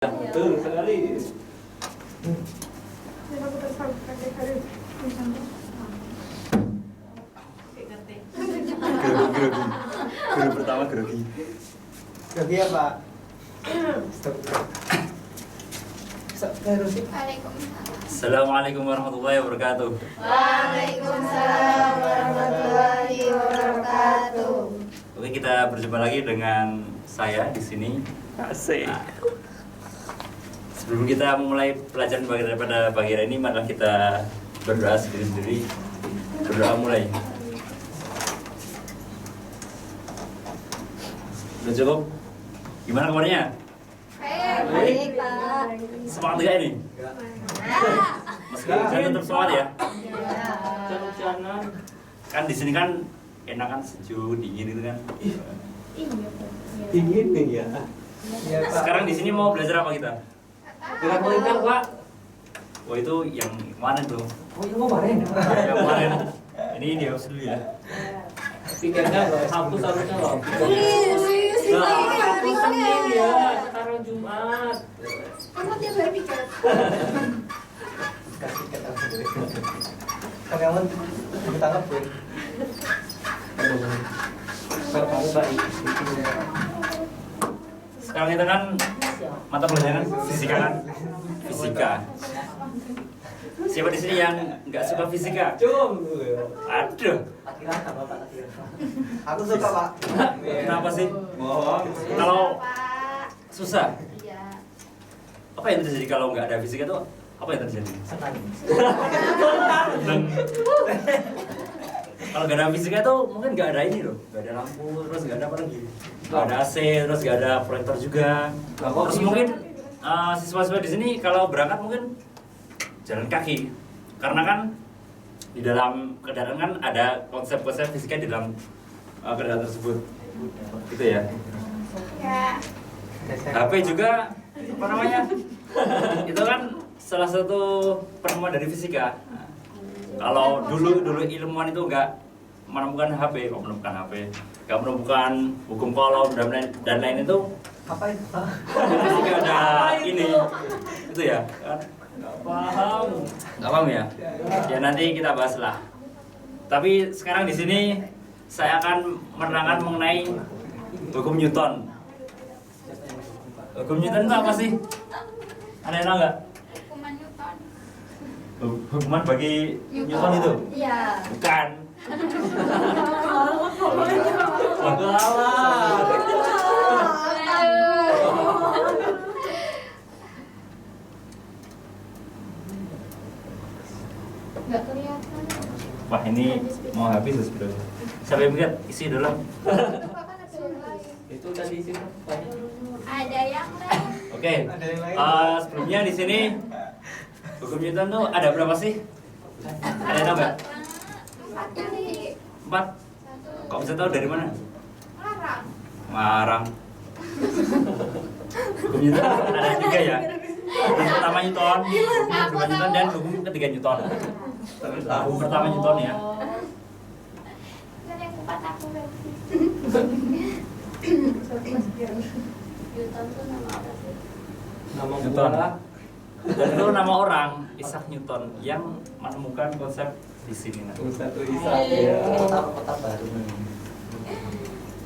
Betul sekali. Grogi. Guru pertama grogi. Grogi apa? Assalamualaikum warahmatullahi wabarakatuh. Waalaikumsalam warahmatullahi wabarakatuh. Oke, kita berjumpa lagi dengan saya di sini. Asik. Nah, sebelum kita memulai pelajaran pada pagi hari ini, mari kita berdoa sendiri-sendiri. Berdoa mulai. Udah cukup? Gimana kabarnya? Baik, Pak. Semangat gak ini? Meskipun saya tetap semangat ya. Jangan. Kan di sini kan enakan sejuk, dingin itu kan. Dingin nih ya. Iya, Pak. Sekarang di sini mau belajar apa kita? Gerak melingkar, Pak. Oh, itu yang mana tuh? Oh, itu kemarin. Yang kemarin. Ini dihapus dulu ya. Pikirnya hapus harusnya loh. Hapusan ini ya, sekarang Jumat. Kamu tiap hari pikir. Kasih kata sendiri. Karyawan ditangkap gue. Aduh. Baik. Sekarang kita kan mata pelajaran fisika kan? Fisika. Siapa di sini yang nggak suka fisika? Cung. Aduh. Takirata, Bapak takirata. Aku suka, Pak. Kenapa sih? Bohong. Kalau Pak. susah, Iya. apa yang terjadi kalau nggak ada fisika tuh? Apa yang terjadi? Senang. Dan kalau nggak ada fisika tuh mungkin nggak ada ini loh, nggak ada lampu, terus nggak ada apa lagi? Nggak ada AC, terus nggak ada proyektor juga. Terus mungkin siswa-siswa di sini kalau berangkat mungkin jalan kaki, karena kan di dalam kendaraan kan ada konsep-konsep fisika di dalam kendaraan tersebut, gitu ya. Ya. HP juga apa namanya? Itu kan salah satu penemuan dari fisika. Nah, kalau dulu ilmuwan itu nggak menemukan HP, nggak menemukan hukum kolom dan lain itu, Apa itu, Pak? fisika ada ini, itu ya. Kan? Nggak paham ya? Ya nanti kita bahas lah. Tapi sekarang di sini saya akan menerangkan mengenai hukum Newton. Hukum Newton itu apa sih? Ada yang tahu nggak? Hukuman Newton. Hukuman bagi Newton itu? Iya. Bukan. Nggak kelihatan. Wah, ini mau habis loh sebetulnya. Siapa yang lihat isi dalam? Kan ada yang lain. Itu tadi sih, Pak. Ada yang lain. Oke. Ada yang lain. Sebelumnya di sini hukum Newton tuh ada berapa sih? Ada yang tahu nggak? 4 kali. 4. Satu. Kok bisa tahu dari mana? Larang. Marang. Hukum Newton ada 3 ya. Hukum pertama Newton, hukum kedua Newton, dan hukum ketiga Newton. Hukum pertama Newton ya. Kan yang 4 aku berarti. Newton tuh nama apa sih? Nama Newton. buah. Dan itu nama orang, Isaac Newton, yang menemukan konsep di sini. Nah. Satu Isa ya. Kotak baru.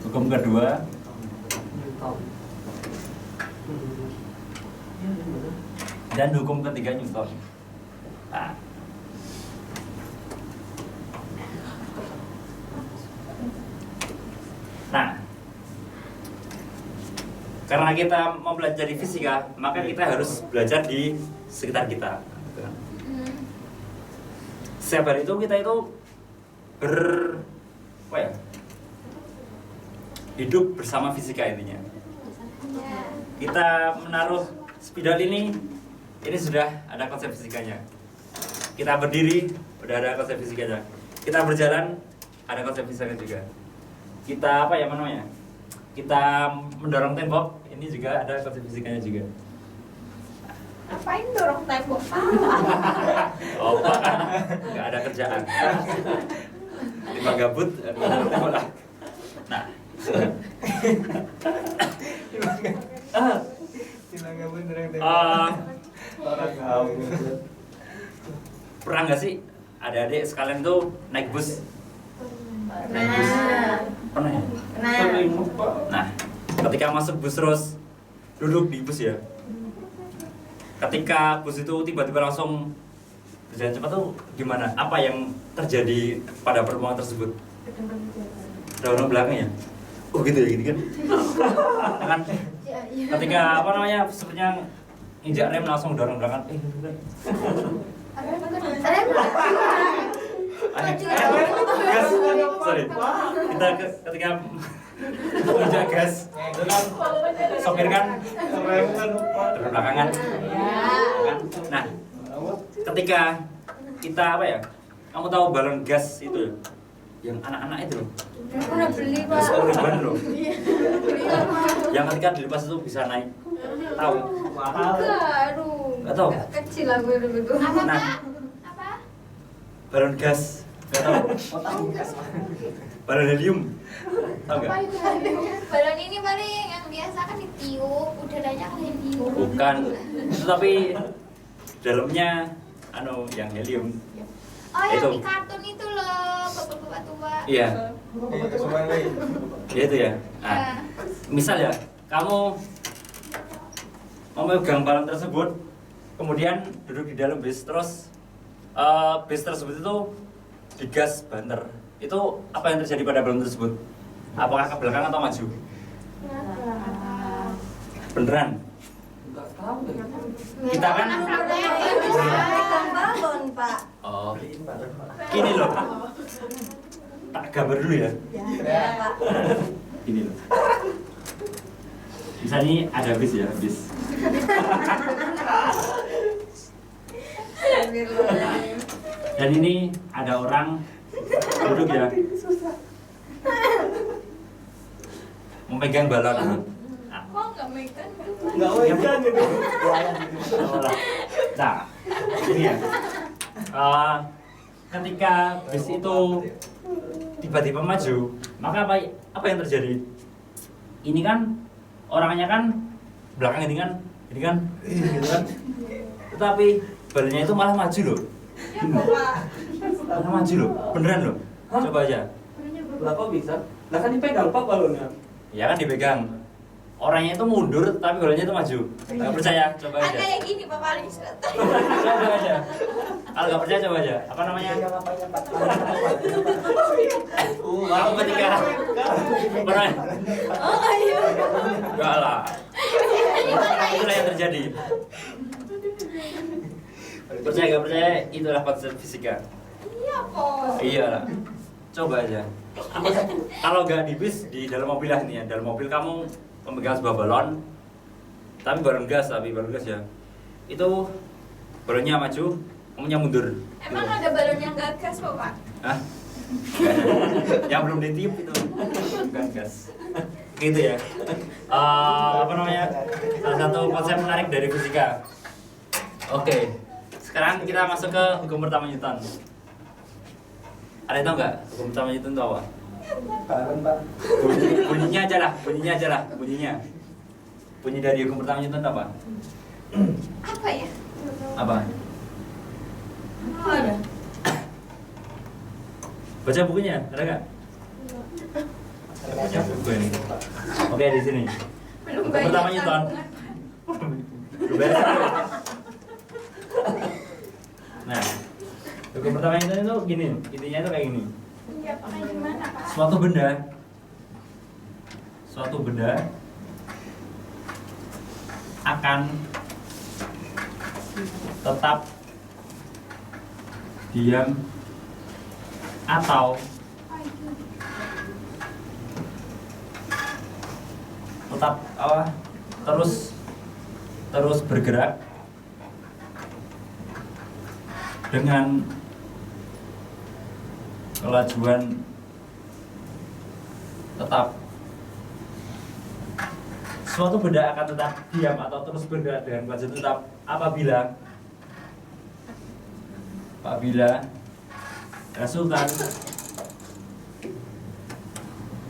Hukum kedua, dan hukum ketiga Newton. Nah. Nah, karena kita mau belajar di fisika, maka kita harus belajar di sekitar kita. Setiap hari itu kita itu apa ya? Hidup bersama fisika intinya. Ya. Kita menaruh spidol ini sudah ada konsep fisikanya. Kita berdiri, udah ada konsep fisikanya. Kita berjalan, ada konsep fisikanya juga. Kita apa ya namanya? Kita mendorong tembok, ini juga ada konsep fisikanya juga. Ngapain dorong tembok? Oh, Pak, kan nggak ada kerjaan. Lima gabut, mendorong tembok lah. Nah, Enggak bener yang Eh, orang tahu. pernah nggak sih adik-adik sekalian tuh naik bus? Naik bus. Pernah ya? Nah, ketika masuk bus terus duduk di bus ya. Ketika bus itu tiba-tiba langsung berjalan cepat tuh gimana? Apa yang terjadi pada pertemuan tersebut? Dorong belakang ya? Oh gitu ya, gini kan? Kan ketika apa namanya sepertinya injak rem langsung dorong belakang. Gas, sorry. Kita ketika injak gas, itu kan sopir kan dorong belakangan. Nah, ketika kita apa ya? Kamu tahu balon gas itu ya? Yang anak-anak itu loh. Pernah beli, Pak. Gas ribuan loh. Yang ketika dilepas itu bisa naik. Tahu? Nggak tahu. Kecil aku itu. Apa, Nah. Pak? Apa? Balon gas. Nggak tahu. Balon helium. Tahu nggak? Apa itu? Balon ini paling yang biasa kan ditiup, udaranya kan helium. Bukan. Itu tapi dalamnya yang helium. Oh, yang Itu. di kartun itu loh, bapak-bapak tua. Iya. Itu semua lagi. Iya itu ya. Nah, misal ya, kamu memegang balon tersebut, kemudian duduk di dalam bis, terus bis tersebut itu digas banter. Itu apa yang terjadi pada balon tersebut? Apakah ke belakang atau maju? Beneran? Kita kan balon, Pak. oh, ini loh. Tak gambar dulu ya. Ya, Pak. Ini loh. Misalnya ada bis ya, bis. Dan ini ada orang duduk ya, memegang balon. Nah, Kok nggak megang? Enggak wegan gitu. nah, ini ya. Ketika bis itu tiba-tiba maju, maka apa yang terjadi? Ini kan orangnya kan belakang ini kan, gitu kan. Tetapi balonnya itu malah maju loh. Malah maju loh, beneran loh. Coba aja. Lah kok bisa? Lah kan dipegang Pak balonnya. Ya kan dipegang. Orangnya itu mundur, tapi balonnya itu maju. Nggak percaya, coba aja. Ada yang gini, Pak paling selatan. Coba aja. Kalau nggak percaya coba aja. Apa namanya? Kamu ketika pernah? Oh, iya. Enggak lah. Itulah yang terjadi. Percaya nggak percaya, itulah konsep fisika. Iya, Pak. Iya lah. Coba aja. Kalau nggak di bis, di dalam mobil lah ini ya. Dalam mobil kamu memegang sebuah balon, tapi balon gas ya. Itu balonnya maju, kamunya mundur. Emang ada balon yang nggak gas, Pak? Hah? Yang belum ditiup itu bukan gas. Gitu ya. Apa namanya? Salah satu konsep menarik dari fisika. Oke. Sekarang kita masuk ke hukum pertama Newton. Ada yang tahu nggak hukum pertama Newton itu apa? Pak. Bunyinya aja lah. Bunyi dari hukum pertama Newton itu apa? Apa ya? Apa? Oh, ada. Baca bukunya, ada nggak? Baca buku ini. Oke, di sini. Belum Hukum pertama Newton. Belum beres. Nah, hukum pertama Newton itu gini, intinya itu kayak gini. Iya, Pak. Kayak gimana, Pak? Suatu benda akan tetap diam atau tetap terus bergerak dengan kelajuan tetap. Suatu benda akan tetap diam atau terus bergerak dengan kelajuan tetap apabila resultan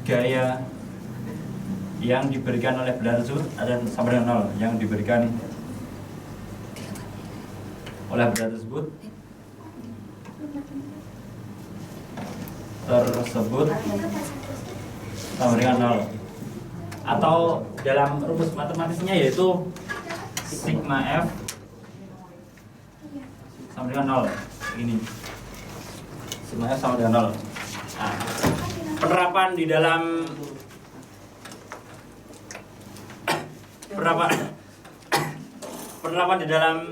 gaya yang diberikan oleh benda tersebut ada sama dengan 0. Yang diberikan oleh benda tersebut sama dengan 0. Atau dalam rumus matematisnya yaitu sigma F sama dengan 0. Ini sigma F sama dengan 0. Nah, penerapan di dalam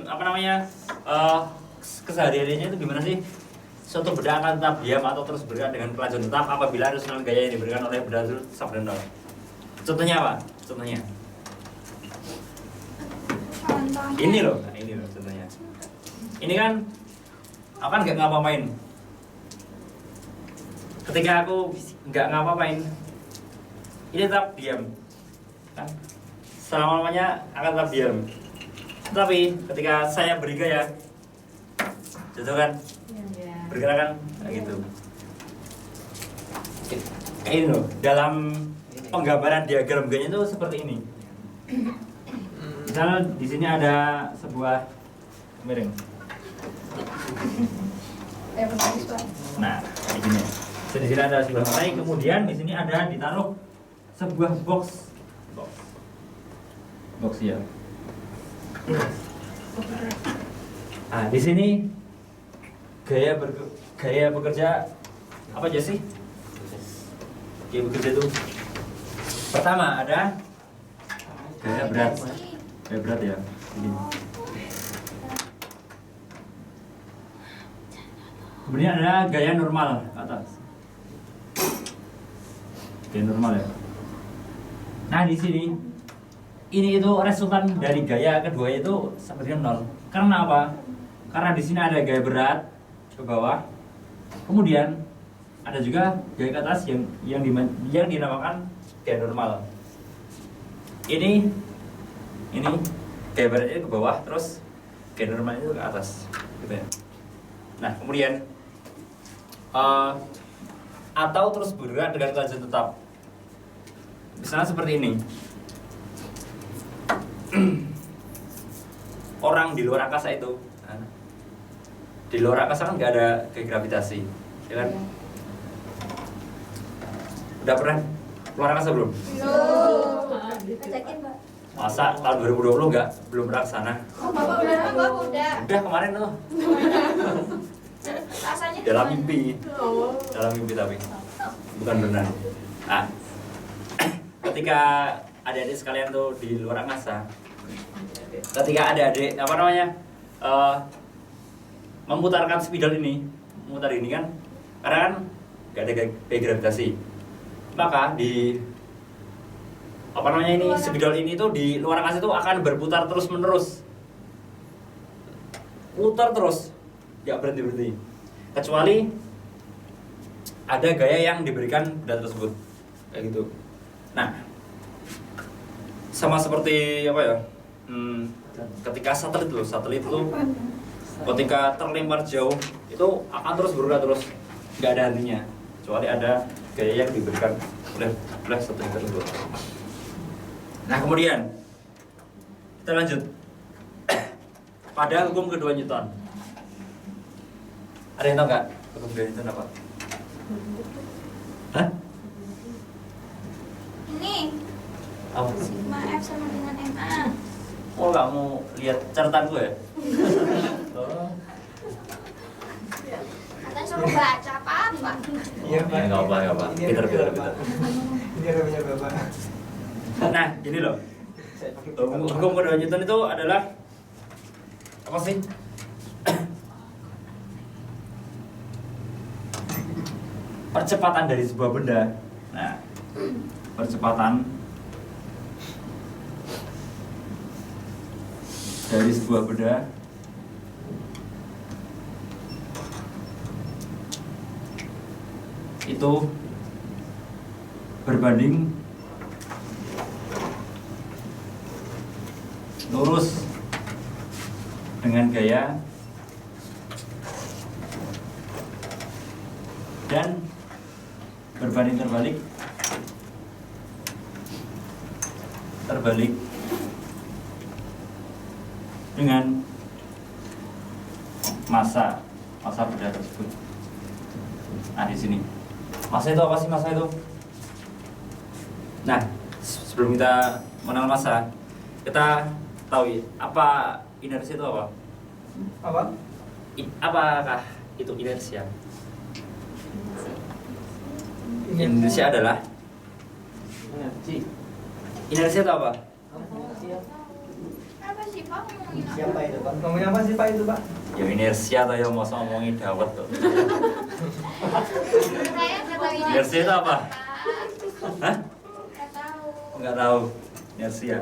apa namanya kesehariannya itu gimana sih? Suatu benda akan tetap diam atau terus bergerak dengan kelanjutan tetap apabila rasional gaya yang diberikan oleh benda itu sama dengan 0. Contohnya apa? Contohnya ini loh contohnya. Ini kan aku kan nggak ngapa-ngapain. Ketika aku nggak ngapa-ngapain, ini tetap diam kan? Selama-lamanya akan tetap diam. Tapi ketika saya beri gaya, gitu kan, bergerak kan, kayak gitu. Kayak ini loh, dalam penggambaran diagram gayanya itu seperti ini. Misalnya di sini ada sebuah miring. Nah, kayak gini. Di sini ada sebuah matahari, kemudian di sini ada ditaruh sebuah box ya. Nah, di sini gaya bekerja apa aja sih? Gaya bekerja itu pertama ada gaya berat ya. Ini. Kemudian ada gaya normal ke atas. Gaya normal ya. Nah di sini ini itu resultan dari gaya kedua itu seperti 0. Karena apa? Karena di sini ada gaya berat ke bawah. Kemudian ada juga gaya ke atas yang dinamakan gaya normal. Ini gaya beratnya ke bawah, terus gaya normal itu ke atas, gitu ya. Nah kemudian atau terus bergerak dengan kelanjutan tetap. Misalnya seperti ini. Orang di luar angkasa itu, di luar angkasa kan nggak ada kayak gravitasi, ya kan? Udah pernah keluar angkasa belum? Ajakin, Mbak. Masa tahun 2020 belum pernah ke sana? Oh, Bapak udah. Udah kemarin tuh. Rasanya Dalam gimana? mimpi. Dalam mimpi tapi bukan benar. Nah, ketika adik-adik sekalian tuh di luar angkasa, ketika adik-adik memutarkan spidol ini, memutar ini kan, karena kan nggak ada gaya gravitasi, maka di spidol ini tuh di luar angkasa itu akan berputar terus menerus, putar terus, nggak berhenti, kecuali ada gaya yang diberikan benda tersebut, kayak gitu. Nah, sama seperti apa ya? Ketika satelit itu ketika terlempar jauh itu akan terus bergerak terus, nggak ada hentinya, kecuali ada gaya yang diberikan oleh satelit tersebut. Nah kemudian kita lanjut pada hukum kedua Newton. Ada yang tahu nggak hukum kedua Newton apa? Hah? Ini Apa? sigma F sama dengan MA. Oh nggak mau lihat catatan gue ya? Oh. Katanya suruh baca apa? Iya, Pak. Ya, nggak apa. Pinter. Ini ada punya Bapak. Nah gini loh, hukum kedua Newton itu adalah apa sih? Percepatan dari sebuah benda. Nah, percepatan dari sebuah benda itu berbanding lurus dengan gaya dan berbanding terbalik terbalik dengan massa benda tersebut. Nah di sini massa itu apa sih massa itu? Nah sebelum kita mengenal massa, kita tahu ya, apa inersia itu apa? Apa? Apakah itu inersia? Inersia adalah inersia itu apa? Apa sih Pak? Siapa itu Pak? Ngomongin apa sih Pak itu Pak? Ya inersia atau ya mau ngomongin dawet tuh. Saya nggak tahu Inersia itu apa? Hah? Nggak tahu. Enggak tahu. Inersia.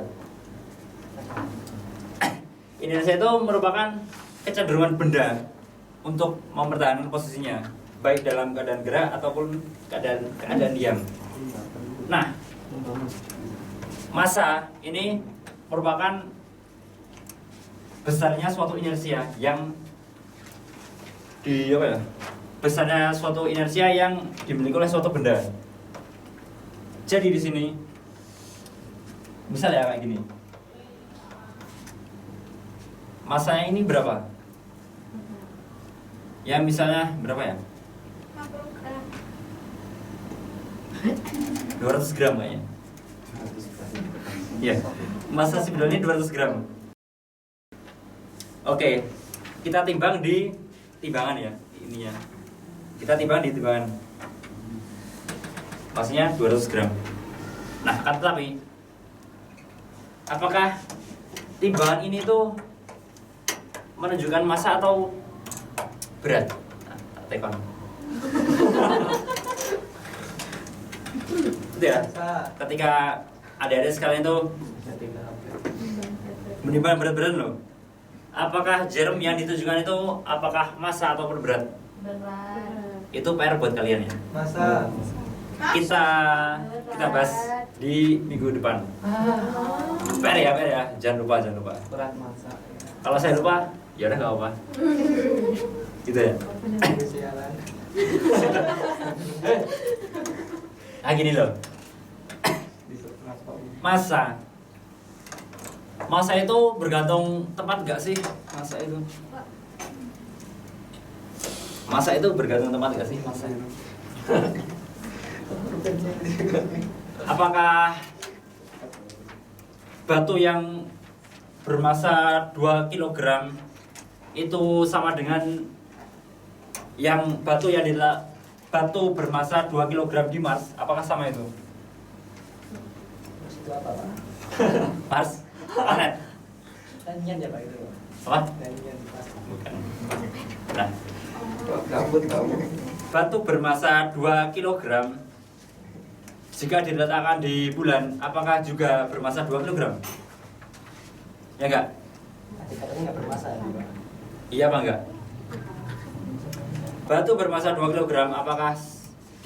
Inersia itu merupakan kecenderungan benda untuk mempertahankan posisinya, baik dalam keadaan gerak ataupun keadaan diam. Nah, massa ini merupakan besarnya suatu inersia yang besarnya suatu inersia yang dimiliki oleh suatu benda. Jadi di sini misal ya kayak gini. Massanya ini berapa? Ya misalnya berapa ya? 50 gram. 200 gram kayaknya. Iya. Massa si benda ini 200 gram. Oke. Kita timbang di timbangan ya. Ini ya. Kita timbang di timbangan. Maksudnya 200 gram. Nah, kan tetapi apakah timbangan ini tuh menunjukkan massa atau berat? Nah, tekon. Itu ya. Ketika adik-adik sekalian tuh menimbang berat-berat loh. Apakah jarum yang ditunjukkan itu apakah massa ataupun berat? Berat. Itu PR buat kalian ya. Masa Kita bahas di minggu depan. PR ya. Jangan lupa. berat masa. Kalau saya lupa, ya udah nggak apa. Gitu ya. Sialan. Nah gini loh. Massa itu bergantung tempat nggak sih? Massa itu bergantung tempat nggak sih? Massa itu. Apakah batu yang bermassa 2 kg itu sama dengan yang batu bermassa 2 kg di Mars? Apakah sama itu? Itu apa Pak? Mars? Planet? Tanian ya Pak itu. Apa? Tanian Pak. Bukan. Nah, Gabut kamu. batu bermassa 2 kg jika diletakkan di bulan, apakah juga bermassa 2 kg? Ya enggak? Katanya nggak bermasa ya Pak. Iya apa enggak? Batu bermassa 2 kg apakah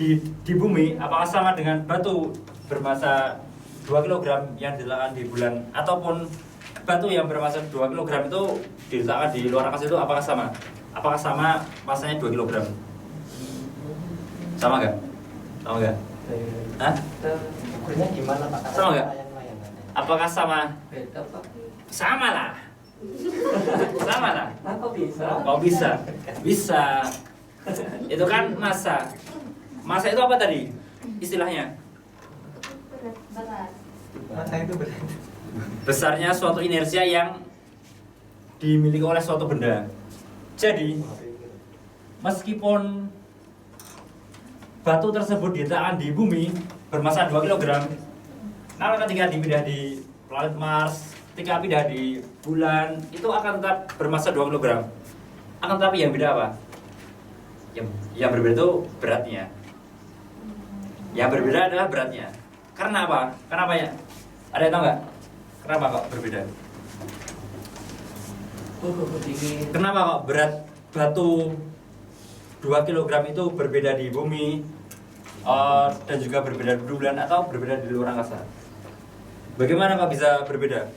di bumi apakah sama dengan batu bermassa 2 kg yang diletakkan di bulan, ataupun batu yang bermassa 2 kg itu diletakkan di luar angkasa itu apakah sama? Apakah sama massanya 2 kg? Sama enggak? Sama enggak? Hah? Ukurnya gimana Pak? Sama nggak? Layang-layang katanya. Apakah sama? Beda Pak. Sama lah. Sama lah. Nah, kok bisa? Kok bisa? Bisa. Itu kan massa. Massa itu apa tadi? Istilahnya Berat. Masa itu berat. besarnya suatu inersia yang dimiliki oleh suatu benda. Jadi meskipun batu tersebut diletakkan di bumi bermassa 2 kg, namun ketika dipindah di planet Mars, ketika pindah di bulan, itu akan tetap bermassa 2 kg. Akan tetapi yang beda apa? Yang berbeda itu beratnya. Yang berbeda adalah beratnya. Karena apa? Kenapa ya? Ada yang tahu nggak? Kenapa kok berbeda? Kenapa kok berat batu 2 kg itu berbeda di bumi dan juga berbeda di bulan atau berbeda di luar angkasa? Bagaimana kok bisa berbeda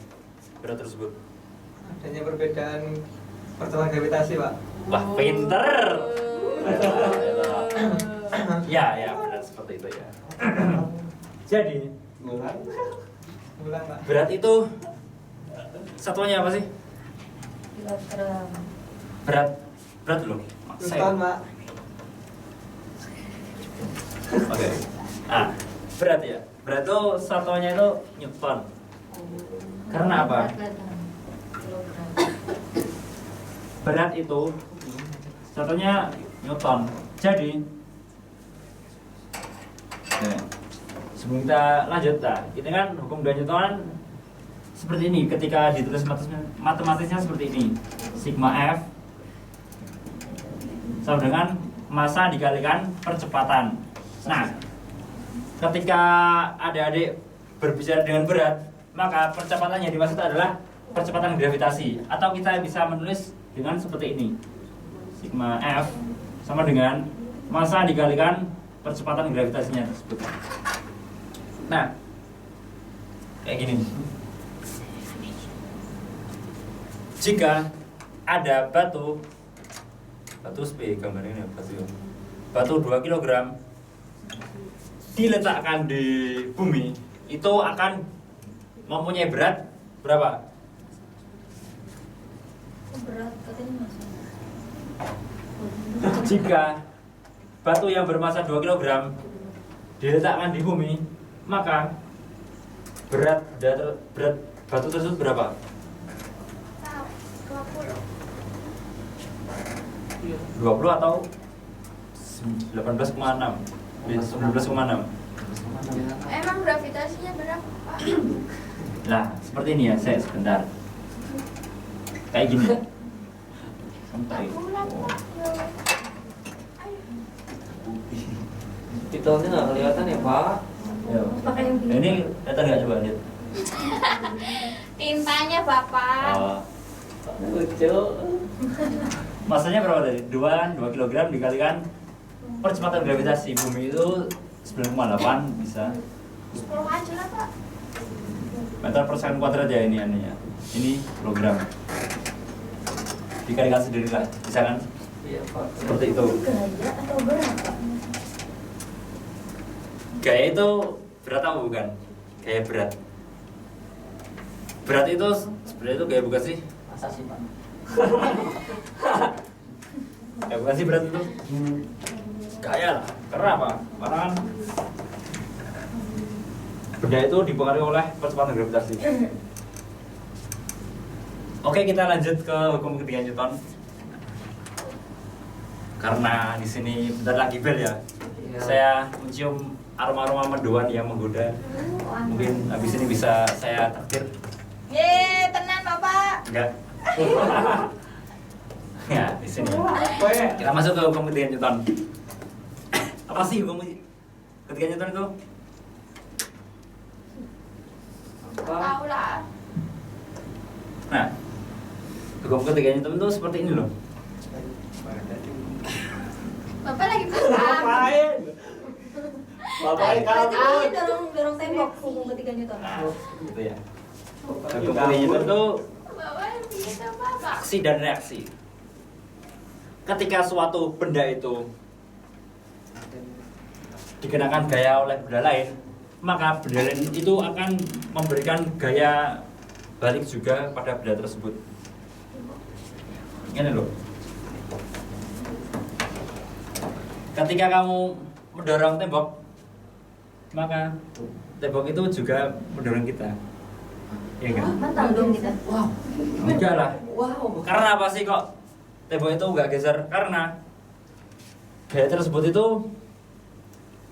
berat tersebut? Adanya perbedaan pertemuan gravitasi Pak. Wah, pinter. Ya, benar seperti itu ya. Jadi Ulang Pak. Berat itu satuannya apa sih? Kilogram. Berat loh. Ton Pak. Oke. Ah, berat ya. Berat itu satuannya itu Newton. Karena apa? Kilogram. Berat itu satunya Newton. Jadi, nah, sebelum kita lanjut, ini kan hukum dua Newton seperti ini. Ketika ditulis matematisnya seperti ini, sigma F sama dengan massa dikalikan percepatan. Nah, ketika adik-adik berbicara dengan berat, maka percepatan yang dimaksud adalah percepatan gravitasi. Atau kita bisa menulis dengan seperti ini, sigma F sama dengan massa dikalikan percepatan gravitasinya tersebut. Nah, kayak gini. Jika ada batu SP gambarnya batu 2 kg diletakkan di bumi, itu akan mempunyai berat berapa? Berat katanya masuk. Jika batu yang bermassa 2 kg diletakkan di bumi, maka berat batu tersebut berapa? Tahu. 20. 20 atau 18,6? 19,6. Emang gravitasinya berapa, Pak? Nah, seperti ini ya, saya sebentar. Kayak gini. Santai. Bulan, Pak. Ayo. Titelnya nggak kelihatan ya Pak. Ya. Pakai yang Nah, ini kelihatan nggak, coba lihat? Tintanya, Bapak. Oh, Lucu. masanya berapa tadi? 2 kg dikalikan percepatan gravitasi bumi itu 9,8 bisa 10 aja lah, Pak. meter per second kuadrat ya ini anehnya. Ini kilogram. Dikalikan sendiri lah, bisa kan? Iya Pak. Seperti itu. gaya atau berat, Pak? Gaya itu berat apa bukan? Gaya berat. Berat itu sebenarnya itu gaya bukan sih? Masa sih Pak? Gaya bukan sih berat itu? Gaya lah. Karena apa? Karena kan benda itu dipengaruhi oleh percepatan gravitasi. Oke, kita lanjut ke hukum ketiga Newton. Karena di sini bentar lagi bel ya. Iya. Saya mencium aroma-aroma mendoan yang menggoda. Mungkin habis ini bisa saya takdir. Ye, tenan, Bapak. Enggak. Ya, di sini. Apa ya? Kita masuk ke hukum ketiga Newton. Apa sih hukum ketiga Newton itu? Tahu lah. Nah, hukum ketiga Newton itu seperti ini loh. Bapak lagi paham. Bapak Berarti dorong tembok hukum ketiga Newton. Nah, gitu ya. Hukum ketiga Newton itu Bapak bisa, Bapak. aksi dan reaksi. Ketika suatu benda itu dikenakan gaya oleh benda lain, maka benda lain itu akan memberikan gaya balik juga pada benda tersebut. Ini loh. Ketika kamu mendorong tembok, maka tembok itu juga mendorong kita. Iya kan? Mental dong kita. Wow. Enggak lah. Wow. Karena apa sih kok tembok itu nggak geser? Karena gaya tersebut itu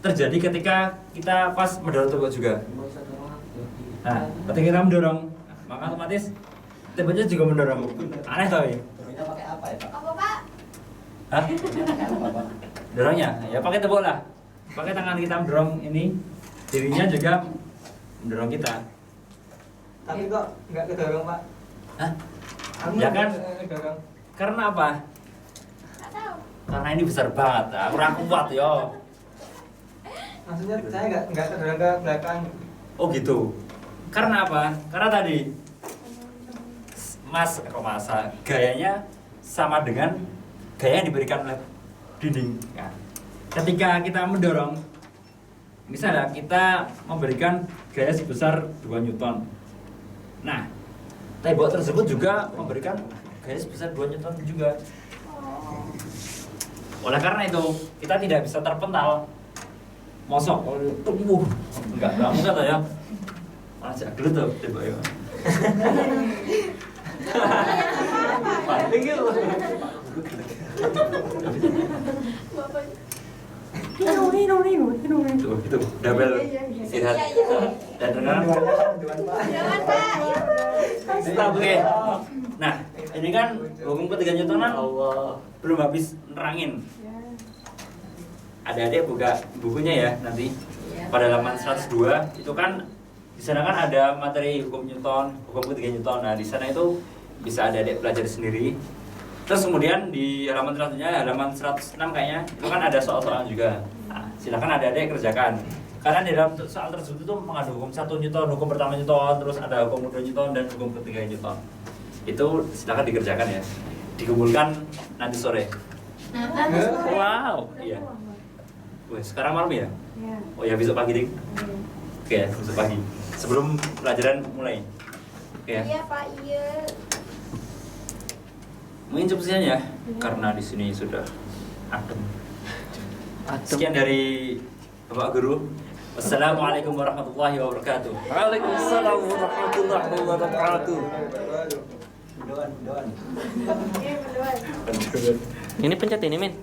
terjadi ketika kita pas mendorong tembok juga. Nah, ketika kita mendorong, maka otomatis temboknya juga mendorong. Aneh tau ya? Dorongnya pakai apa ya Pak? Apa, Pak? Hah? Pakai apa Pak? Dorongnya? Ya pakai tembok lah. Pakai tangan kita mendorong ini, dirinya juga mendorong kita. Tapi kok nggak kedorong Pak? Hah? Aku Ya kan? nggak kedorong. Karena apa? Nggak tahu. Karena ini besar banget. Aku kurang kuat yo. Maksudnya saya nggak kedorong ke belakang. Oh gitu. Karena apa? Karena tadi masa gayanya sama dengan gaya yang diberikan oleh dinding. Ya. Ketika kita mendorong, Misalnya kita memberikan gaya sebesar 2 Newton. Nah, tembok tersebut juga memberikan gaya sebesar 2 Newton juga. Oleh karena itu, kita tidak bisa terpental. Mosok, enggak mungkin lah ya. Malah jago tuh tembok ya. Penting gitu. Itu double istirahat dan renang. Jangan Pak. Stop, oke. Nah, ini kan hukum ketiga Newtonan belum habis nerangin. Adik-adik buka bukunya ya nanti pada halaman 102 itu kan di sana kan ada materi hukum Newton, hukum ketiga Newton. Nah, di sana itu bisa adik-adik pelajari sendiri. Terus kemudian di halaman selanjutnya, halaman 106 kayaknya, itu kan ada soal-soal juga. Nah, silakan adik-adik kerjakan. Karena di dalam soal tersebut itu mengandung hukum 1 Newton, hukum pertama Newton, terus ada hukum kedua Newton dan hukum ketiga Newton. Itu silakan dikerjakan ya. Dikumpulkan nanti sore. Wow, iya. Wah, sekarang malam ya? Iya. Oh ya, besok pagi ding. Oke, ya, besok pagi. Sebelum pelajaran mulai. Oke ya. Iya Pak, iya. Mungkin cukup sekian ya, karena di sini sudah adem. Sekian dari Bapak Guru. Wassalamualaikum warahmatullahi wabarakatuh. Waalaikumsalam warahmatullahi wabarakatuh. Iya, berdoa. Ini pencet ini, Min.